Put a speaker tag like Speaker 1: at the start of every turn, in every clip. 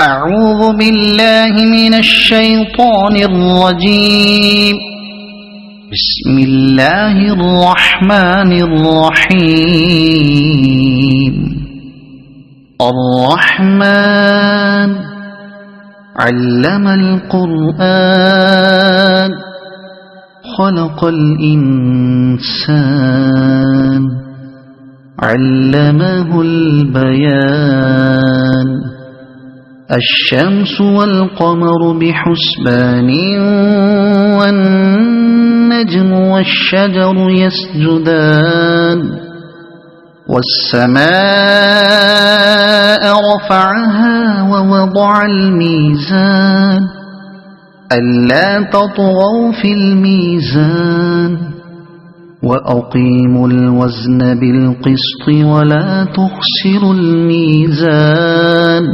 Speaker 1: أعوذ بالله من الشيطان الرجيم. بسم الله الرحمن الرحيم. الرحمن علم القرآن خلق الإنسان علمه البيان. الشمس والقمر بحسبان والنجم والشجر يسجدان. والسماء رفعها ووضع الميزان ألا تطغوا في الميزان وأقيموا الوزن بالقسط ولا تخسروا الميزان.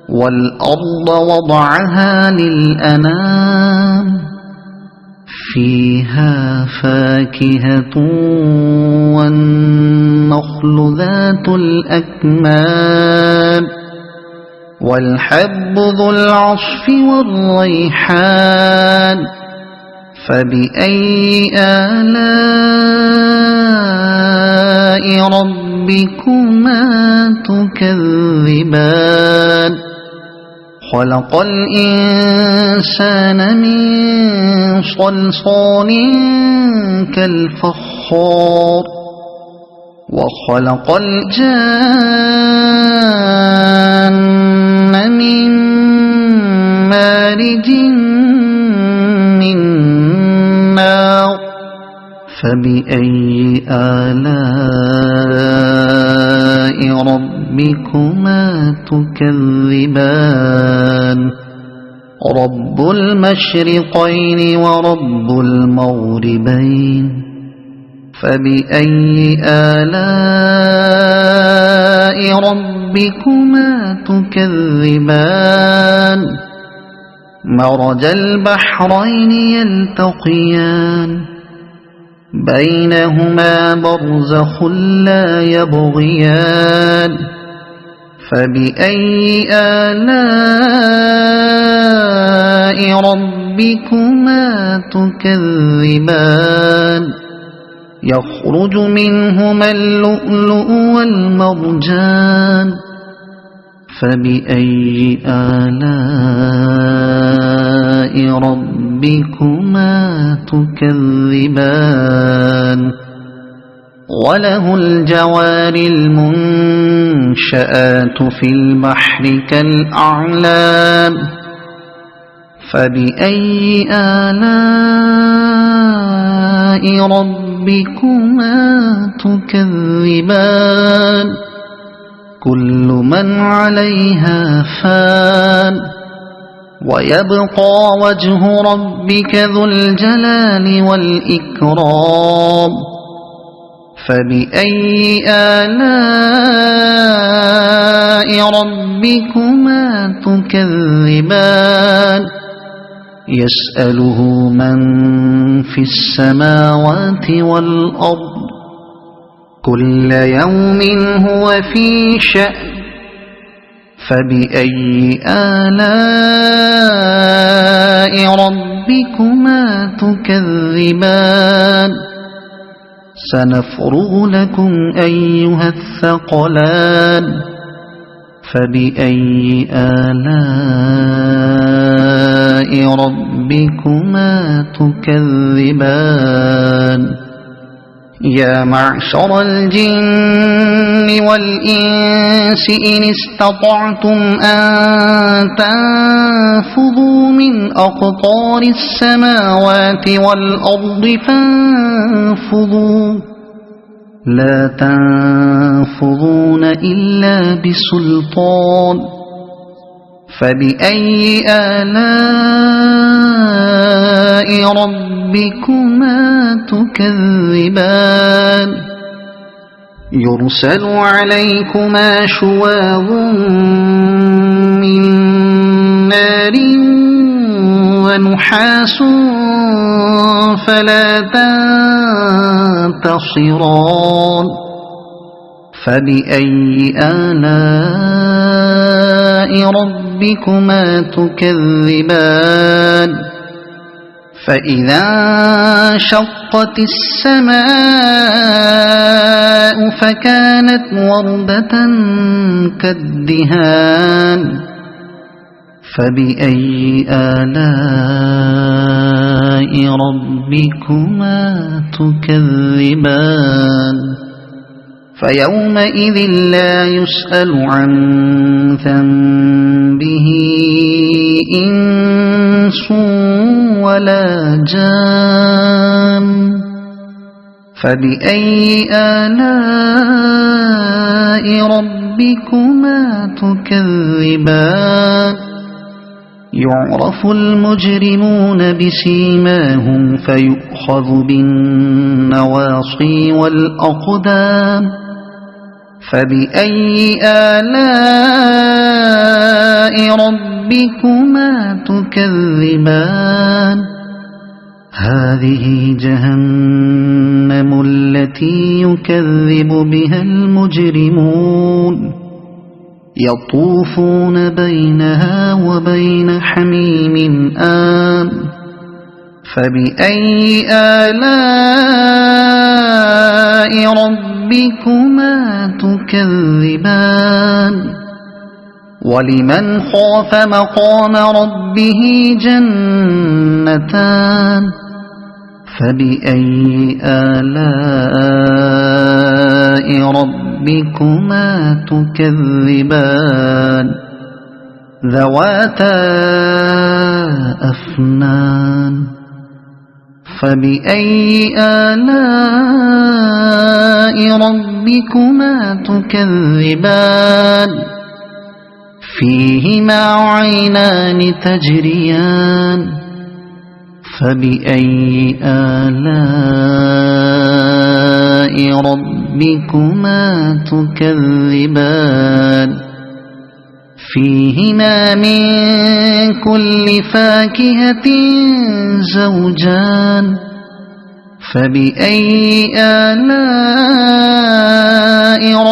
Speaker 1: والأرض وضعها للأنام فيها فاكهة والنخل ذات الأكمام والحب ذو العصف والريحان. فبأي آلاء ربكما تكذبان. خلق الإنسان من صلصال كالفخار وخلق الجان من مارج من نار. فبأي آلاء ربكما تكذبان. رب المشرقين ورب المغربين. فبأي آلاء ربكما تكذبان. مرج البحرين يلتقيان بينهما برزخ لا يبغيان. فبأي آلاء ربكما تكذبان. يخرج منهما اللؤلؤ والمرجان. فبأي آلاء ربكما تكذبان. وله الجوار المنشآت في البحر كالأعلام. فبأي آلاء ربكما تكذبان. كل من عليها فان ويبقى وجه ربك ذو الجلال والإكرام. فبأي آلاء ربكما تكذبان. يسأله من في السماوات والأرض كل يوم هو في شأن. فبأي آلاء ربكما تكذبان. سنفرغ لكم أيها الثقلان. فبأي آلاء ربكما تكذبان. يا معشر الجن والإنس إن استطعتم أن تنفذوا من أقطار السماوات والأرض فانفذوا لا تنفذون إلا بسلطان. فبأي آلاء ربكما تكذبان. يرسل عليكما شواظ من نار ونحاس فلا تنتصران. فبأي آلاء ربكما تكذبان فإذا انشقت السماء فكانت وردة كالدهان فبأي آلاء ربكما تكذبان فيومئذ لا يسأل عن ذنبه إنس ولا جان فبأي آلاء ربكما تكذبان يعرف المجرمون بسيماهم فيؤخذ بالنواصي والأقدام فبأي آلاء ربكما تكذبان هذه جهنم التي يكذب بها المجرمون يطوفون بينها وبين حميم آن فبأي آلاء ربكما تكذبان ولمن خاف مقام ربه جنتان فبأي آلاء ربكما تكذبان ذواتا أفنان فبأي آلاء ربكما تكذبان فيهما عينان تجريان فبأي آلاء ربكما تكذبان فيهما من كل فاكهة زوجان فبأي آلاء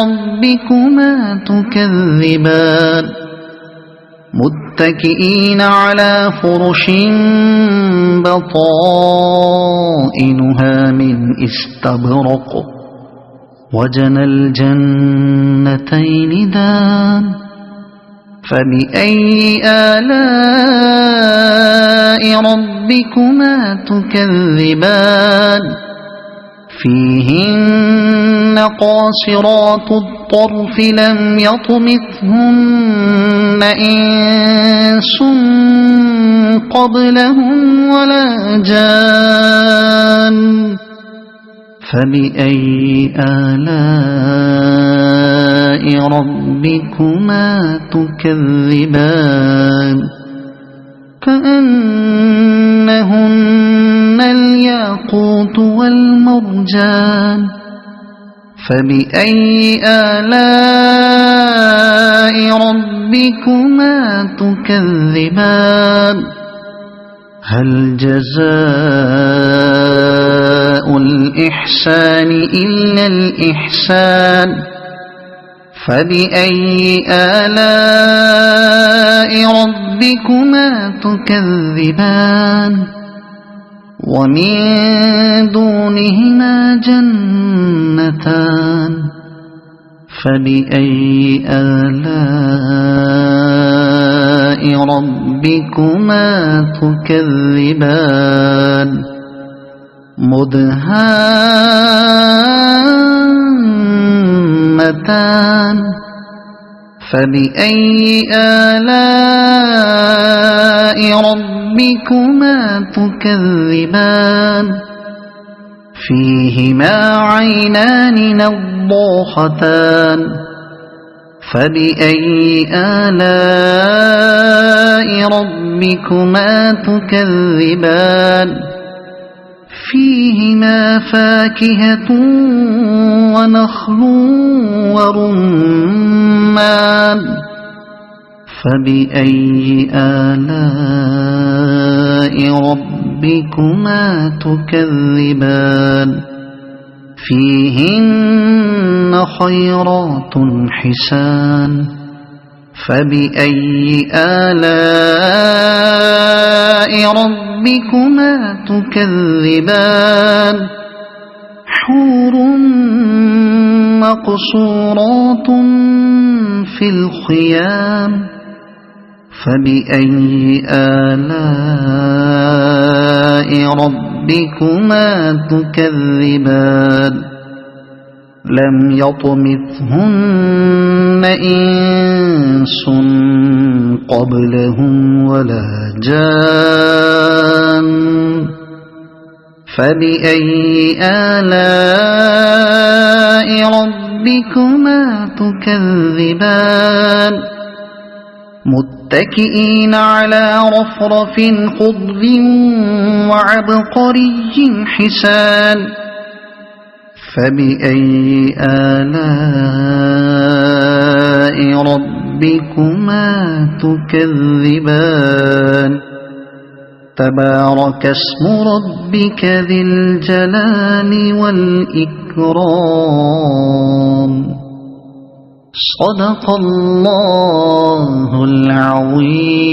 Speaker 1: ربكما تكذبان متكئين على فرش بطائنها من استبرق وجنى الجنتين دان فبأي آلاء ربكما تكذبان فيهن قاصرات الطرف لم يطمثهن إنس قبلهم ولا جان فبأي آلاء ربكما تكذبان كأنهن الياقوت والمرجان فبأي آلاء ربكما تكذبان هل جزاء الإحسان إلا الإحسان فبأي آلاء ربكما تكذبان ومن دونهما جنتان فبأي آلاء ربكما تكذبان مدهامتان فبأي آلاء ربكما تكذبان فيهما عينان نضاختان فبأي آلاء ربكما تكذبان فيهما فاكهة ونخل ورمان فبأي آلاء ربكما تكذبان فيهن خيرات حسان فبأي آلاء ربكما تكذبان حور مقصورات في الخيام فبأي آلاء ربكما تكذبان لم يطمثهن إنس قبلهم ولا جان فبأي آلاء ربكما تكذبان متكئين على رفرف خضر وعبقري حسان فبأي آلاء ربكما تكذبان تبارك اسم ربك ذي الجلال والإكرام صدق الله العظيم.